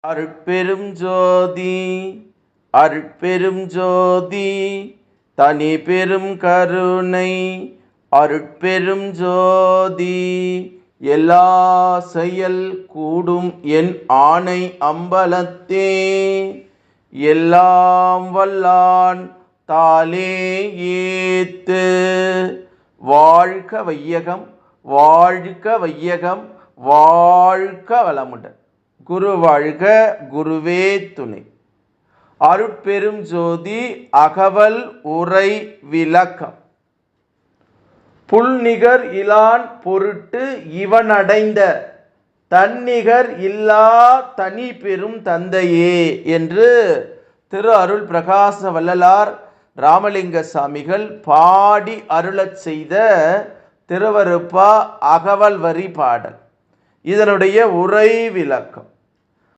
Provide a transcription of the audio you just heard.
அருட்பெரும் ஜோதி அருட்பெரும் ஜோதி தனி பெரும் கருணை அருட்பெரும் ஜோதி எல்லா செயல் கூடும் என் ஆணை அம்பலத்தே எல்லாம் வல்லான் தாலே ஏத்து. வாழ்க வையகம் வாழ்க வையகம் வாழ்க வளமுடன். குரு வாழ்க குருவே துணை. அருட்பெரும் ஜோதி அகவல் உரை விளக்கம். புல்நிகர் இலான் பொருட்டு இவனடைந்த தன்னிகர் இல்லா தனி பெரும் தந்தையே என்று திரு அருள் பிரகாச வள்ளலார் ராமலிங்க சாமிகள் பாடி அருளச் செய்த திருவருப்பா அகவல் வரி பாடல். இதனுடைய உரை விளக்கம்.